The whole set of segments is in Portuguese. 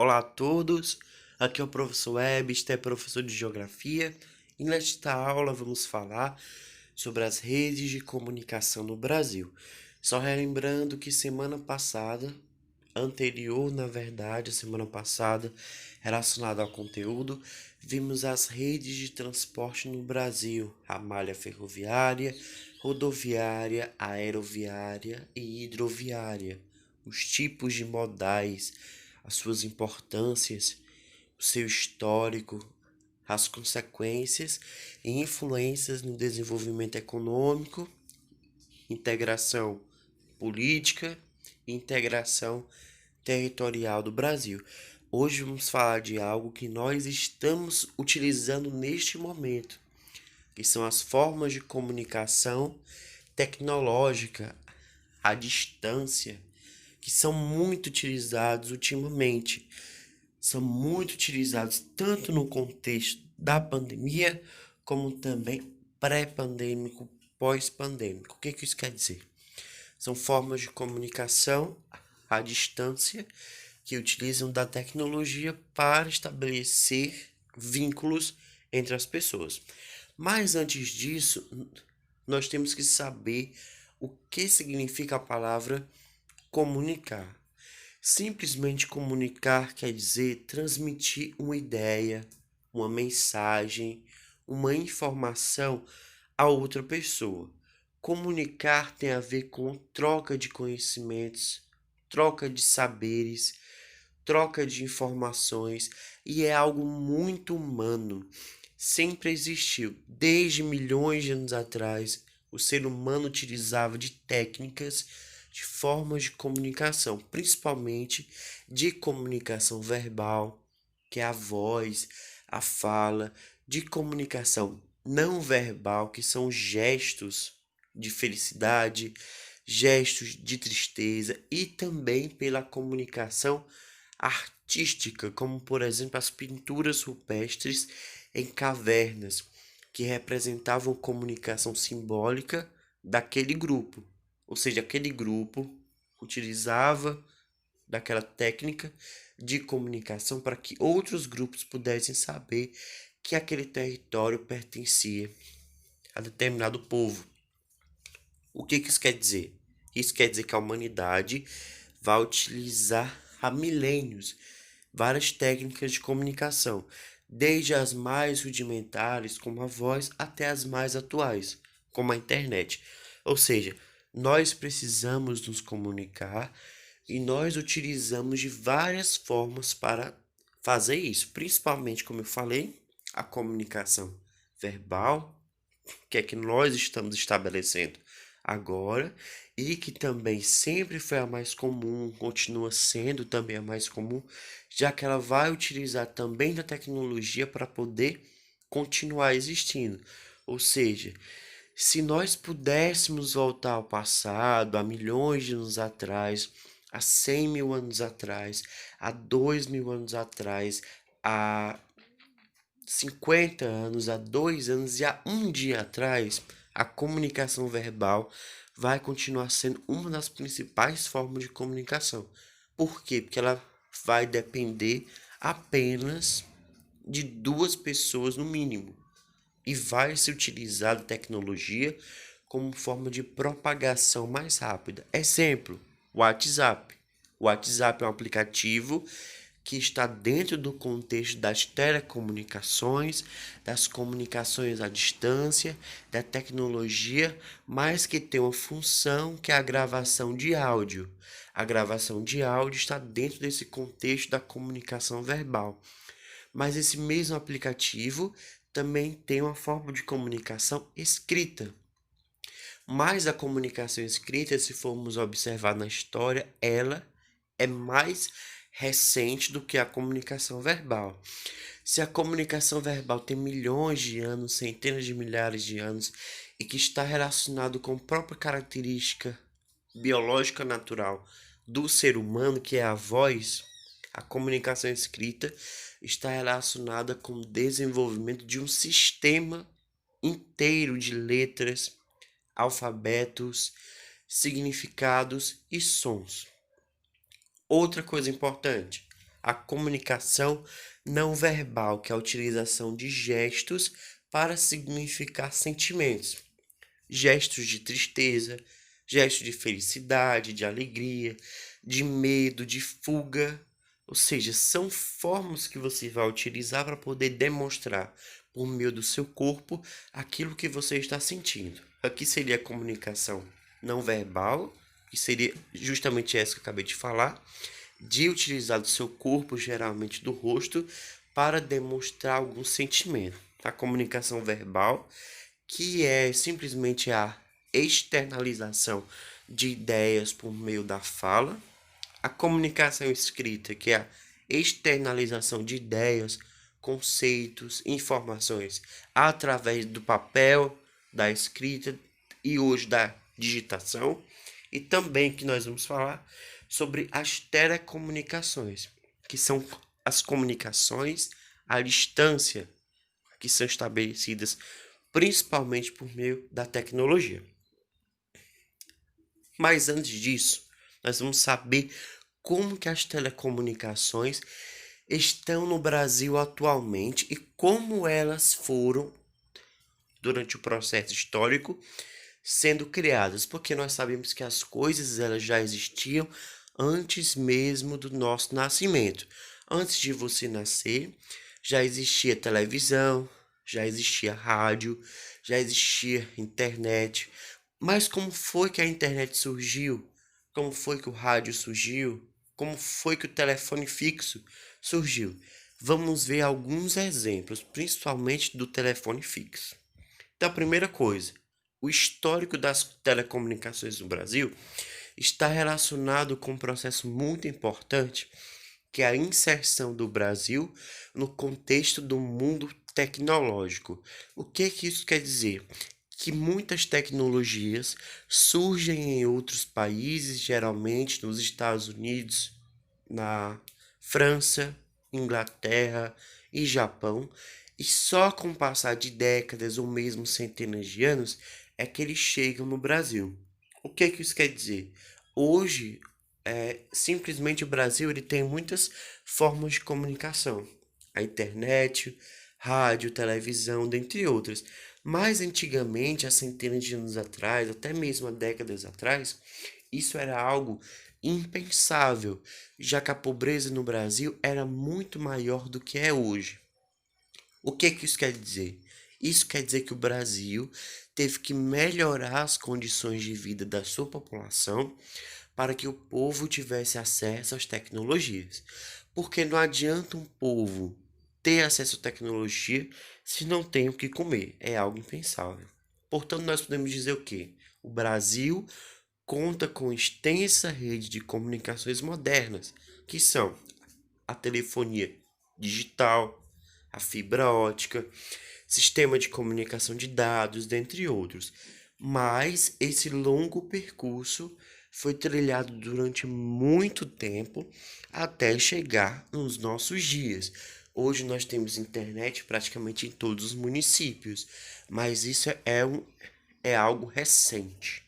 Olá a todos, aqui é o professor Webster, professor de Geografia, e nesta aula vamos falar sobre as redes de comunicação no Brasil. Só relembrando que semana passada, a semana passada, relacionada ao conteúdo, vimos as redes de transporte no Brasil, a malha ferroviária, rodoviária, aeroviária e hidroviária, os tipos de modais, as suas importâncias, o seu histórico, as consequências e influências no desenvolvimento econômico, integração política e integração territorial do Brasil. Hoje vamos falar de algo que nós estamos utilizando neste momento, que são as formas de comunicação tecnológica à distância, que são muito utilizados ultimamente. São muito utilizados tanto no contexto da pandemia, como também pré-pandêmico, pós-pandêmico. O que isso quer dizer? São formas de comunicação à distância que utilizam da tecnologia para estabelecer vínculos entre as pessoas. Mas antes disso, nós temos que saber o que significa a palavra comunicar. Simplesmente comunicar quer dizer transmitir uma ideia, uma mensagem, uma informação a outra pessoa. Comunicar tem a ver com troca de conhecimentos, troca de saberes, troca de informações e é algo muito humano. Sempre existiu, desde milhões de anos atrás, o ser humano utilizava de técnicas, de formas de comunicação, principalmente de comunicação verbal, que é a voz, a fala, de comunicação não verbal, que são gestos de felicidade, gestos de tristeza e também pela comunicação artística, como por exemplo as pinturas rupestres em cavernas, que representavam comunicação simbólica daquele grupo. Ou seja, aquele grupo utilizava daquela técnica de comunicação para que outros grupos pudessem saber que aquele território pertencia a determinado povo. O que isso quer dizer? Isso quer dizer que a humanidade vai utilizar há milênios várias técnicas de comunicação, desde as mais rudimentares, como a voz, até as mais atuais, como a internet. Ou seja, nós precisamos nos comunicar e nós utilizamos de várias formas para fazer isso, principalmente, como eu falei, a comunicação verbal, que é que nós estamos estabelecendo agora e que também sempre foi a mais comum, continua sendo também a mais comum, já que ela vai utilizar também da tecnologia para poder continuar existindo. Ou seja, se nós pudéssemos voltar ao passado, há milhões de anos atrás, há 100 mil anos atrás, há 2.000 anos atrás, há 50 anos, há 2 anos e há um dia atrás, a comunicação verbal vai continuar sendo uma das principais formas de comunicação. Por quê? Porque ela vai depender apenas de duas pessoas no mínimo e vai se utilizar a tecnologia como forma de propagação mais rápida. Exemplo, o WhatsApp. O WhatsApp é um aplicativo que está dentro do contexto das telecomunicações, das comunicações à distância, da tecnologia, mas que tem uma função que é a gravação de áudio. A gravação de áudio está dentro desse contexto da comunicação verbal. Mas esse mesmo aplicativo também tem uma forma de comunicação escrita. Mas a comunicação escrita, se formos observar na história, ela é mais recente do que a comunicação verbal. Se a comunicação verbal tem milhões de anos, centenas de milhares de anos, e que está relacionado com a própria característica biológica natural do ser humano, que é a voz, a comunicação escrita está relacionada com o desenvolvimento de um sistema inteiro de letras, alfabetos, significados e sons. Outra coisa importante, a comunicação não verbal, que é a utilização de gestos para significar sentimentos. Gestos de tristeza, gestos de felicidade, de alegria, de medo, de fuga. Ou seja, são formas que você vai utilizar para poder demonstrar por meio do seu corpo aquilo que você está sentindo. Aqui seria a comunicação não verbal, que seria justamente essa que eu acabei de falar, de utilizar o seu corpo, geralmente do rosto, para demonstrar algum sentimento. A comunicação verbal, que é simplesmente a externalização de ideias por meio da fala. A comunicação escrita, que é a externalização de ideias, conceitos, informações através do papel, da escrita e hoje da digitação. E também que nós vamos falar sobre as telecomunicações, que são as comunicações à distância, que são estabelecidas principalmente por meio da tecnologia. Mas antes disso, nós vamos saber como que as telecomunicações estão no Brasil atualmente e como elas foram, durante o processo histórico, sendo criadas, porque nós sabemos que as coisas elas já existiam antes mesmo do nosso nascimento. Antes de você nascer, já existia televisão, já existia rádio, já existia internet. Mas como foi que a internet surgiu? Como foi que o rádio surgiu? Como foi que o telefone fixo surgiu? Vamos ver alguns exemplos, principalmente do telefone fixo. Então, a primeira coisa, o histórico das telecomunicações no Brasil está relacionado com um processo muito importante, que é a inserção do Brasil no contexto do mundo tecnológico. O que isso quer dizer? Que muitas tecnologias surgem em outros países, geralmente nos Estados Unidos, na França, Inglaterra e Japão, e só com o passar de décadas ou mesmo centenas de anos é que eles chegam no Brasil. O que isso quer dizer? Hoje, simplesmente o Brasil ele tem muitas formas de comunicação. A internet, rádio, televisão, dentre outras. Mas antigamente, há centenas de anos atrás, até mesmo há décadas atrás, isso era algo impensável, já que a pobreza no Brasil era muito maior do que é hoje. O que isso quer dizer? Isso quer dizer que o Brasil teve que melhorar as condições de vida da sua população para que o povo tivesse acesso às tecnologias. Porque não adianta um povo ter acesso à tecnologia se não tem o que comer. É algo impensável. Portanto, nós podemos dizer o quê? O Brasil conta com extensa rede de comunicações modernas, que são a telefonia digital, a fibra ótica, sistema de comunicação de dados, dentre outros. Mas esse longo percurso foi trilhado durante muito tempo até chegar nos nossos dias. Hoje nós temos internet praticamente em todos os municípios, mas isso é algo recente.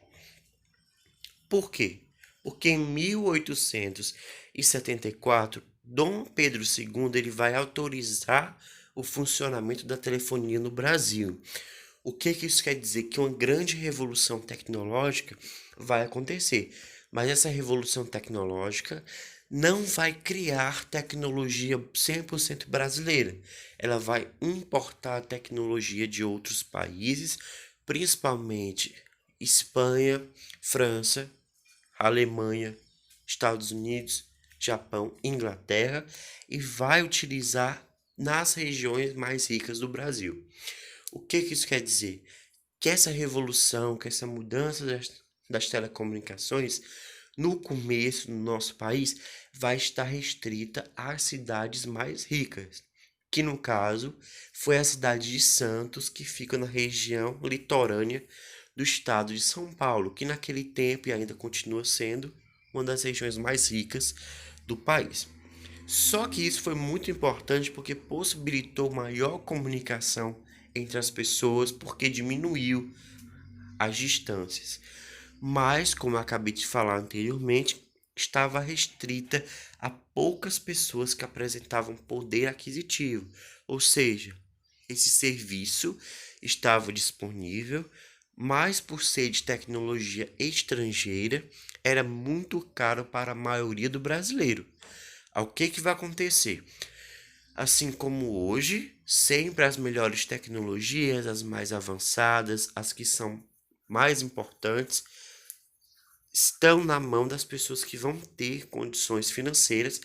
Por quê? Porque em 1874, Dom Pedro II ele vai autorizar o funcionamento da telefonia no Brasil. O que isso quer dizer? Que uma grande revolução tecnológica vai acontecer. Mas essa revolução tecnológica não vai criar tecnologia 100% brasileira. Ela vai importar tecnologia de outros países, principalmente Espanha, França, Alemanha, Estados Unidos, Japão, Inglaterra e vai utilizar nas regiões mais ricas do Brasil. O que isso quer dizer? Que essa revolução, que essa mudança das telecomunicações, no começo, no nosso país, vai estar restrita às cidades mais ricas, que no caso foi a cidade de Santos, que fica na região litorânea do estado de São Paulo, que naquele tempo e ainda continua sendo uma das regiões mais ricas do país. Só que isso foi muito importante porque possibilitou maior comunicação entre as pessoas, porque diminuiu as distâncias. Mas, como eu acabei de falar anteriormente, estava restrita a poucas pessoas que apresentavam poder aquisitivo, ou seja, esse serviço estava disponível, mas por ser de tecnologia estrangeira, era muito caro para a maioria do brasileiro. O que vai acontecer? Assim como hoje, sempre as melhores tecnologias, as mais avançadas, as que são mais importantes, estão na mão das pessoas que vão ter condições financeiras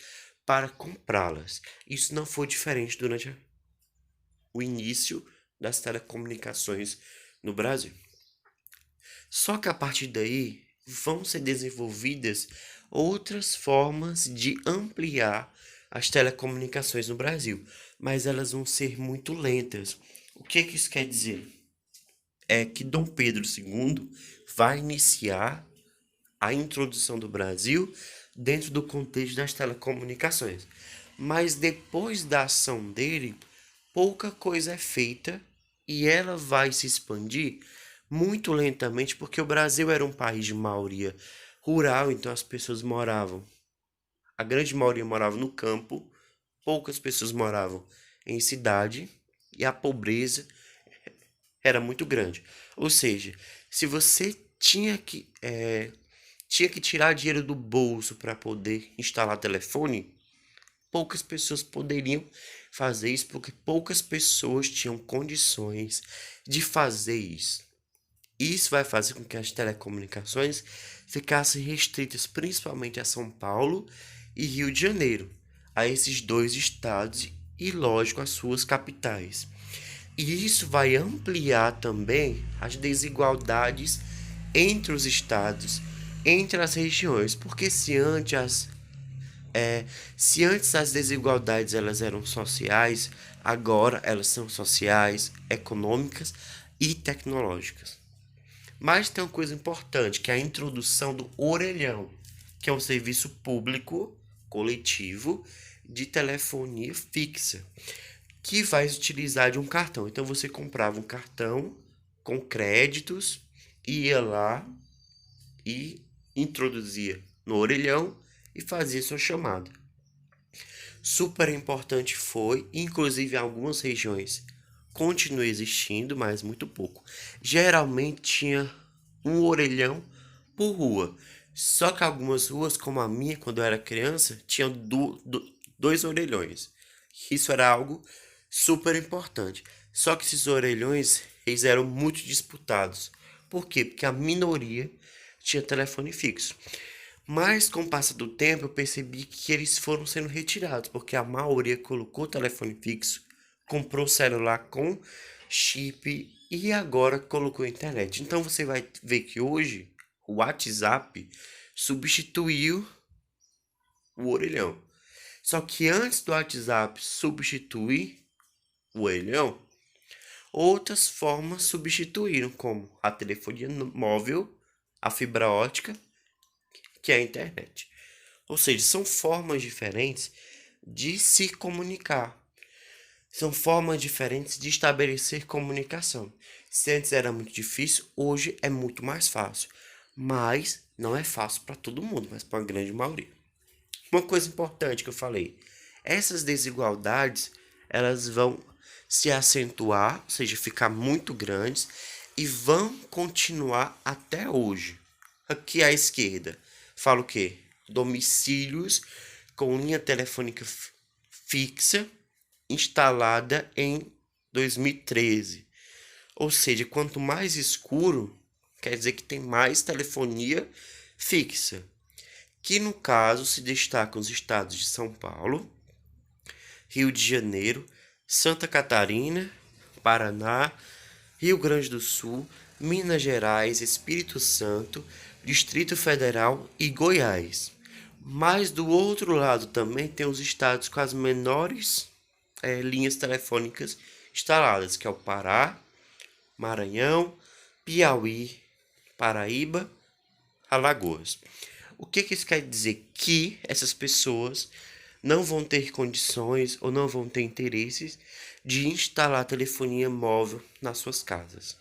para comprá-las. Isso não foi diferente durante o início das telecomunicações no Brasil. Só que a partir daí vão ser desenvolvidas outras formas de ampliar as telecomunicações no Brasil, mas elas vão ser muito lentas. O que isso quer dizer? É que Dom Pedro II vai iniciar a introdução do Brasil dentro do contexto das telecomunicações. Mas depois da ação dele, pouca coisa é feita e ela vai se expandir muito lentamente, porque o Brasil era um país de maioria rural, então as pessoas moravam, a grande maioria morava no campo, poucas pessoas moravam em cidade e a pobreza era muito grande. Ou seja, se você tinha que tirar dinheiro do bolso para poder instalar telefone, poucas pessoas poderiam fazer isso porque poucas pessoas tinham condições de fazer isso. Isso vai fazer com que as telecomunicações ficassem restritas principalmente a São Paulo e Rio de Janeiro, a esses dois estados e, lógico, as suas capitais. E isso vai ampliar também as desigualdades entre os estados, entre as regiões, porque se antes as desigualdades elas eram sociais, agora elas são sociais, econômicas e tecnológicas. Mas tem uma coisa importante, que é a introdução do orelhão, que é um serviço público coletivo de telefonia fixa, que vai utilizar de um cartão. Então você comprava um cartão com créditos, ia lá e introduzia no orelhão e fazia sua chamada. Super importante foi, inclusive em algumas regiões continua existindo, mas muito pouco. Geralmente tinha um orelhão por rua. Só que algumas ruas, como a minha, quando eu era criança, tinham dois orelhões. Isso era algo super importante. Só que esses orelhões, eles eram muito disputados. Por quê? Porque a minoria tinha telefone fixo. Mas com o passar do tempo, eu percebi que eles foram sendo retirados, porque a maioria colocou telefone fixo, comprou celular com chip e agora colocou internet. Então você vai ver que hoje o WhatsApp substituiu o orelhão. Só que antes do WhatsApp substituir o orelhão, outras formas substituíram, como a telefonia móvel, a fibra ótica, que é a internet. Ou seja, são formas diferentes de se comunicar. São formas diferentes de estabelecer comunicação. Se antes era muito difícil, hoje é muito mais fácil. Mas não é fácil para todo mundo, mas para a grande maioria. Uma coisa importante que eu falei, essas desigualdades, elas vão se acentuar, ou seja, ficar muito grandes e vão continuar até hoje. Aqui à esquerda, fala o quê? Domicílios com linha telefônica fixa instalada em 2013. Ou seja, quanto mais escuro, quer dizer que tem mais telefonia fixa. Que no caso se destacam os estados de São Paulo, Rio de Janeiro, Santa Catarina, Paraná, Rio Grande do Sul, Minas Gerais, Espírito Santo, Distrito Federal e Goiás. Mas do outro lado também tem os estados com as menores linhas telefônicas instaladas, que é o Pará, Maranhão, Piauí, Paraíba, Alagoas. O que isso quer dizer? Que essas pessoas não vão ter condições ou não vão ter interesses de instalar telefonia móvel nas suas casas.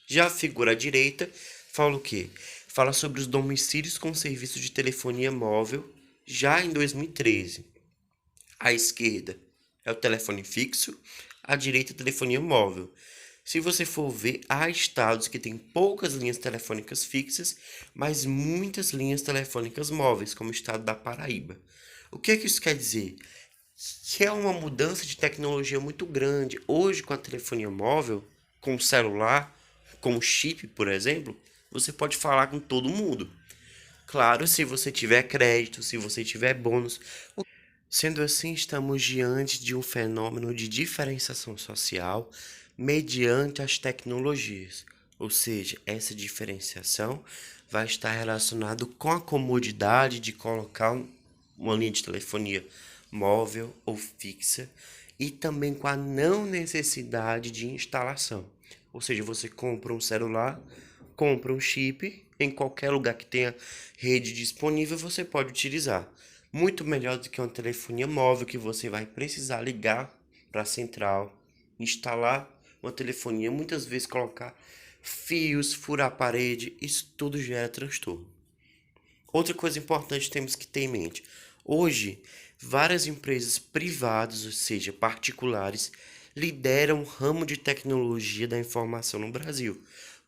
Já a figura à direita fala o quê? fala sobre os domicílios com serviço de telefonia móvel já em 2013. À esquerda é o telefone fixo, à direita a telefonia móvel. Se você for ver, há estados que têm poucas linhas telefônicas fixas, mas muitas linhas telefônicas móveis, como o estado da Paraíba. O que é que isso quer dizer? Que é uma mudança de tecnologia muito grande. Hoje, com a telefonia móvel, com o celular, com o chip, por exemplo, você pode falar com todo mundo. Claro, se você tiver crédito, se você tiver bônus. Sendo assim, estamos diante de um fenômeno de diferenciação social mediante as tecnologias. Ou seja, essa diferenciação vai estar relacionada com a comodidade de colocar uma linha de telefonia móvel ou fixa e também com a não necessidade de instalação. Ou seja, você compra um celular, compra um chip, em qualquer lugar que tenha rede disponível você pode utilizar. Muito melhor do que uma telefonia móvel que você vai precisar ligar para a central, instalar uma telefonia, muitas vezes colocar fios, furar a parede, isso tudo gera transtorno. Outra coisa importante temos que ter em mente. Hoje, várias empresas privadas, ou seja, particulares, lideram o ramo de tecnologia da informação no Brasil,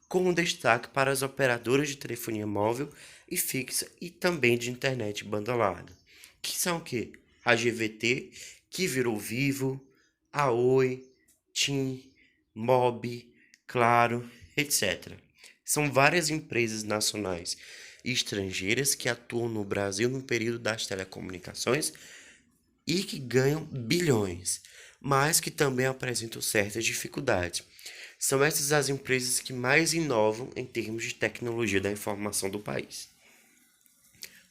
com destaque para as operadoras de telefonia móvel e fixa e também de internet banda larga. Que são o quê? A GVT, que virou Vivo, a Oi, TIM, Mob, Claro, etc. São várias empresas nacionais e estrangeiras que atuam no Brasil no período das telecomunicações e que ganham bilhões, mas que também apresentam certas dificuldades. São essas as empresas que mais inovam em termos de tecnologia da informação do país.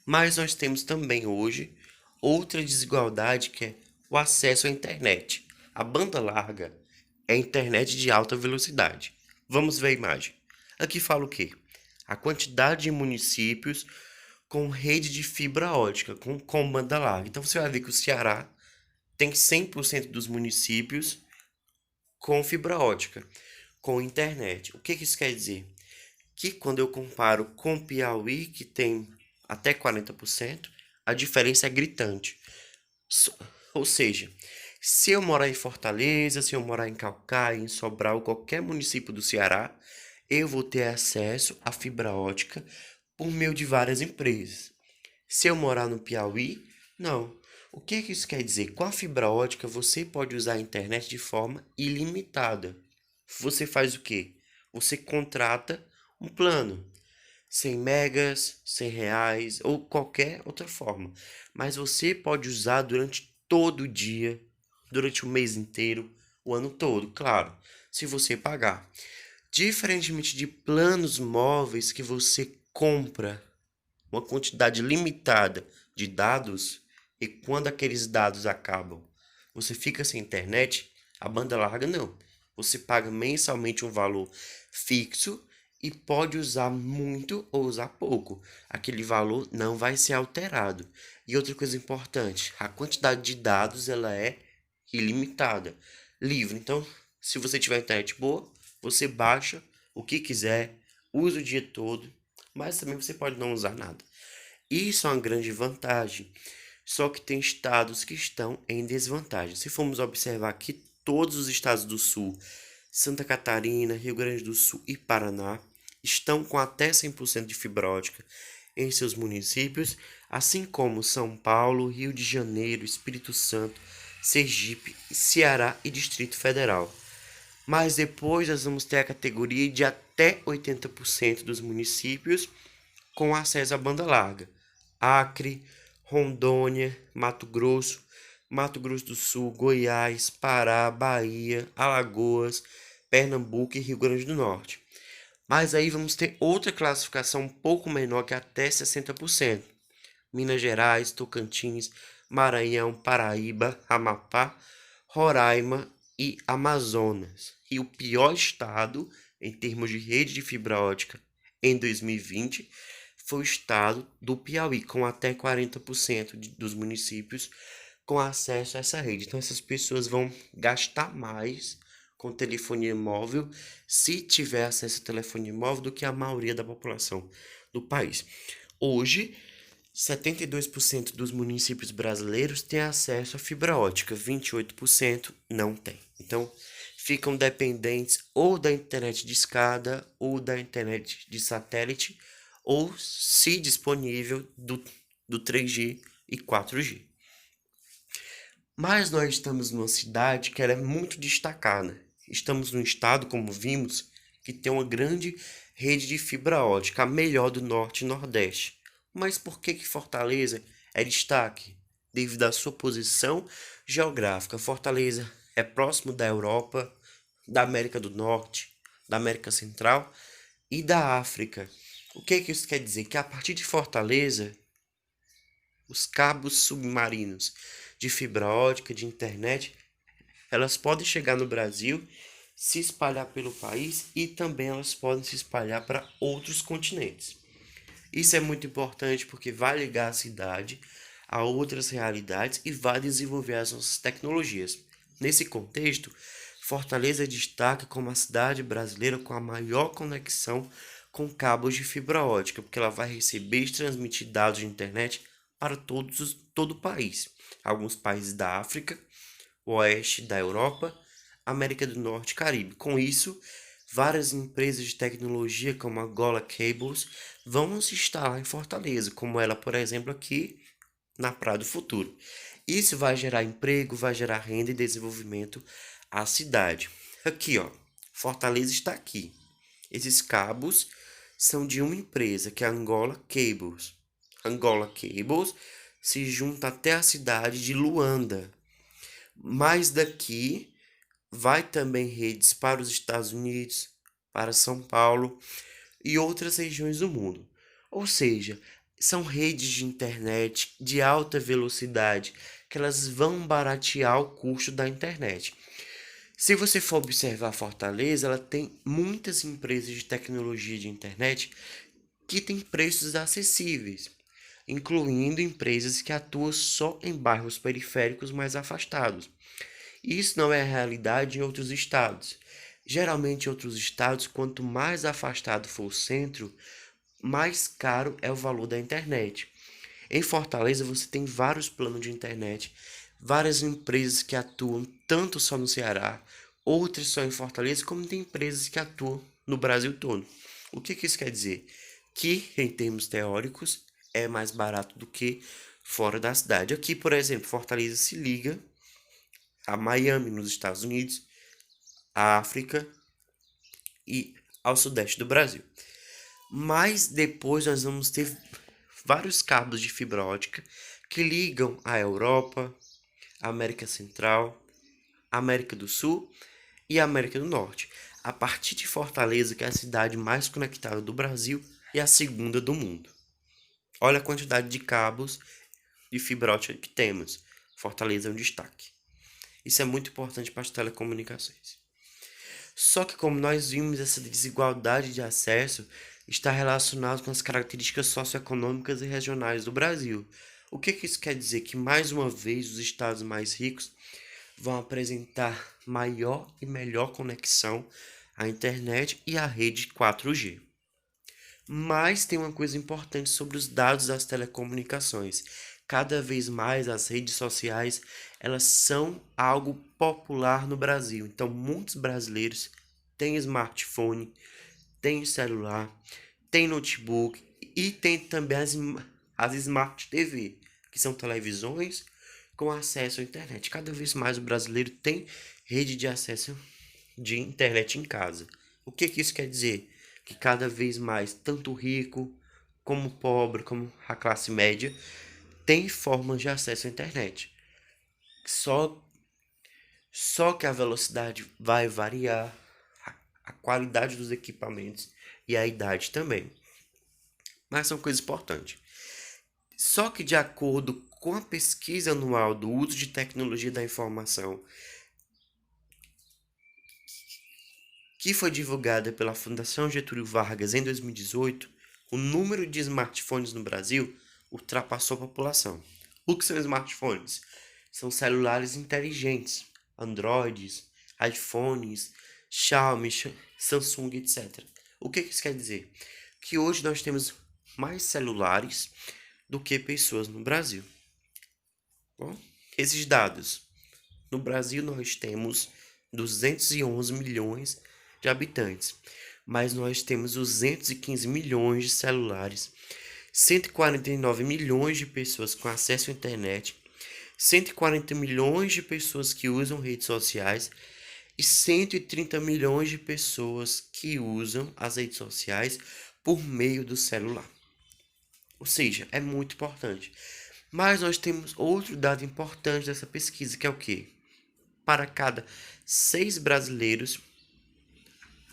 Mas nós temos também hoje outra desigualdade que é o acesso à internet. A banda larga é a internet de alta velocidade. Vamos ver a imagem. Aqui fala o quê? A quantidade de municípios com rede de fibra ótica, com banda larga. Então você vai ver que o Ceará tem 100% dos municípios com fibra ótica, com internet. O que isso quer dizer? Que quando eu comparo com o Piauí, que tem até 40%, a diferença é gritante. Ou seja, se eu morar em Fortaleza, se eu morar em Caucaia, em Sobral, qualquer município do Ceará, eu vou ter acesso à fibra ótica por meio de várias empresas. Se eu morar no Piauí, não. O que isso quer dizer? Com a fibra ótica, você pode usar a internet de forma ilimitada. Você faz o quê? Você contrata um plano. 100 megas, 100 reais ou qualquer outra forma. Mas você pode usar durante todo o dia, durante o mês inteiro, o ano todo, claro, se você pagar. Diferentemente de planos móveis que você compra uma quantidade limitada de dados e quando aqueles dados acabam, você fica sem internet, a banda larga não. Você paga mensalmente um valor fixo e pode usar muito ou usar pouco. Aquele valor não vai ser alterado. E outra coisa importante, a quantidade de dados ela é ilimitada, livre. Então, se você tiver internet boa, você baixa o que quiser, usa o dia todo, mas também você pode não usar nada. Isso é uma grande vantagem. Só que tem estados que estão em desvantagem. Se formos observar aqui, todos os estados do sul, Santa Catarina, Rio Grande do Sul e Paraná, estão com até 100% de fibra ótica em seus municípios, assim como São Paulo, Rio de Janeiro, Espírito Santo, Sergipe, Ceará e Distrito Federal. Mas depois nós vamos ter a categoria de até 80% dos municípios com acesso à banda larga. Acre, Rondônia, Mato Grosso do Sul, Goiás, Pará, Bahia, Alagoas, Pernambuco e Rio Grande do Norte. Mas aí vamos ter outra classificação um pouco menor que até 60%. Minas Gerais, Tocantins, Maranhão, Paraíba, Amapá, Roraima e Amazonas. E o pior estado em termos de rede de fibra ótica em 2020 foi o estado do Piauí, com até 40% dos municípios com acesso a essa rede. Então essas pessoas vão gastar mais com telefonia móvel, se tiver acesso à telefonia móvel, do que a maioria da população do país. Hoje, 72% dos municípios brasileiros têm acesso à fibra ótica, 28% não tem. Então, ficam dependentes ou da internet de escada ou da internet de satélite, ou, se disponível, do 3G e 4G. Mas nós estamos numa cidade que ela é muito destacada. Estamos num estado, como vimos, que tem uma grande rede de fibra ótica, a melhor do Norte e Nordeste. Mas por que Fortaleza é destaque? Devido à sua posição geográfica. Fortaleza é próximo da Europa, da América do Norte, da América Central e da África. O que isso quer dizer? Que a partir de Fortaleza, os cabos submarinos de fibra ótica, de internet, elas podem chegar no Brasil, se espalhar pelo país e também elas podem se espalhar para outros continentes. Isso é muito importante porque vai ligar a cidade a outras realidades e vai desenvolver as nossas tecnologias. Nesse contexto, Fortaleza destaca como a cidade brasileira com a maior conexão com cabos de fibra ótica, porque ela vai receber e transmitir dados de internet para todo o país. Alguns países da África, oeste da Europa, América do Norte e Caribe. Com isso, várias empresas de tecnologia como a Gola Cables vão se instalar em Fortaleza, como ela, por exemplo, aqui na Praia do Futuro. Isso vai gerar emprego, vai gerar renda e desenvolvimento à cidade. Aqui, ó, Fortaleza está aqui. Esses cabos são de uma empresa, que é a Angola Cables. Angola Cables se junta até a cidade de Luanda. Mas daqui vai também redes para os Estados Unidos, para São Paulo e outras regiões do mundo. Ou seja, são redes de internet de alta velocidade que elas vão baratear o custo da internet. Se você for observar Fortaleza, ela tem muitas empresas de tecnologia de internet que têm preços acessíveis, incluindo empresas que atuam só em bairros periféricos mais afastados. Isso não é a realidade em outros estados. Geralmente, em outros estados, quanto mais afastado for o centro, mais caro é o valor da internet. Em Fortaleza, você tem vários planos de internet, várias empresas que atuam tanto só no Ceará, outras só em Fortaleza, como tem empresas que atuam no Brasil todo. O que isso quer dizer? Que, em termos teóricos, é mais barato do que fora da cidade. Aqui, por exemplo, Fortaleza se liga a Miami, nos Estados Unidos, à África e ao sudeste do Brasil. Mas depois nós vamos ter vários cabos de fibra ótica que ligam a Europa, a América Central, a América do Sul e a América do Norte. A partir de Fortaleza, que é a cidade mais conectada do Brasil e a segunda do mundo. Olha a quantidade de cabos de fibra ótica que temos. Fortaleza é um destaque. Isso é muito importante para as telecomunicações. Só que, como nós vimos, essa desigualdade de acesso está relacionada com as características socioeconômicas e regionais do Brasil. O que isso quer dizer? Que, mais uma vez, os estados mais ricos vão apresentar maior e melhor conexão à internet e à rede 4G. Mas tem uma coisa importante sobre os dados das telecomunicações. Cada vez mais as redes sociais, elas são algo popular no Brasil. Então, muitos brasileiros têm smartphone, têm celular, têm notebook e têm também as Smart TV, que são televisões com acesso à internet. Cada vez mais o brasileiro tem rede de acesso de internet em casa. O que isso quer dizer? Que cada vez mais, tanto o rico, como o pobre, como a classe média, tem formas de acesso à internet. Só que a velocidade vai variar, a qualidade dos equipamentos e a idade também. Mas são coisas importantes. Só que, de acordo com a pesquisa anual do uso de tecnologia da informação, que foi divulgada pela Fundação Getúlio Vargas em 2018, o número de smartphones no Brasil ultrapassou a população. O que são smartphones? São celulares inteligentes, Androids, iPhones, Xiaomi, Samsung, etc. O que isso quer dizer? Que hoje nós temos mais celulares do que pessoas no Brasil. Bom, esses dados. No Brasil nós temos 211 milhões de habitantes, mas nós temos 215 milhões de celulares, 149 milhões de pessoas com acesso à internet, 140 milhões de pessoas que usam redes sociais e 130 milhões de pessoas que usam as redes sociais por meio do celular. Ou seja, é muito importante. Mas nós temos outro dado importante dessa pesquisa, que é o quê? Para cada 6 brasileiros,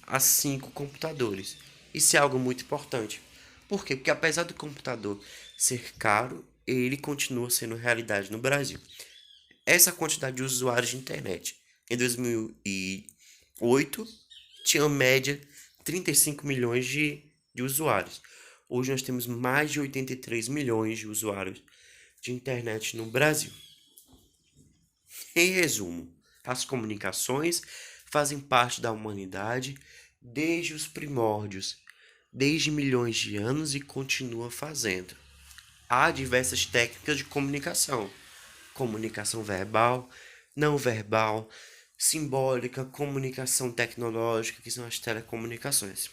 há 5 computadores. Isso é algo muito importante. Por quê? Porque apesar do computador ser caro, ele continua sendo realidade no Brasil. Essa quantidade de usuários de internet em 2008 tinha média 35 milhões de usuários. Hoje nós temos mais de 83 milhões de usuários de internet no Brasil. Em resumo, as comunicações fazem parte da humanidade desde os primórdios, desde milhões de anos e continua fazendo. Há diversas técnicas de comunicação: comunicação verbal, não verbal, simbólica, comunicação tecnológica, que são as telecomunicações.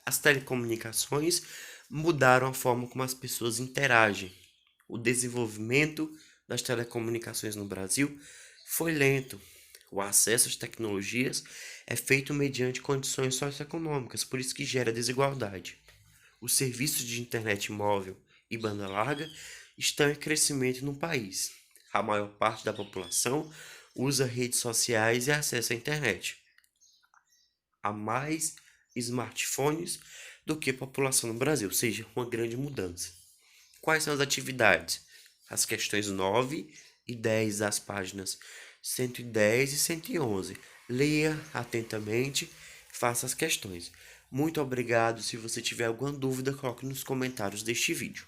As telecomunicações mudaram a forma como as pessoas interagem. O desenvolvimento das telecomunicações no Brasil foi lento. O acesso às tecnologias é feito mediante condições socioeconômicas, por isso que gera desigualdade. Os serviços de internet móvel e banda larga estão em crescimento no país. A maior parte da população usa redes sociais e acessa a internet. Há mais smartphones do que população no Brasil, ou seja, uma grande mudança. Quais são as atividades? As questões 9 e 10 das páginas 110 e 111. Leia atentamente, faça as questões. Muito obrigado. Se você tiver alguma dúvida, coloque nos comentários deste vídeo.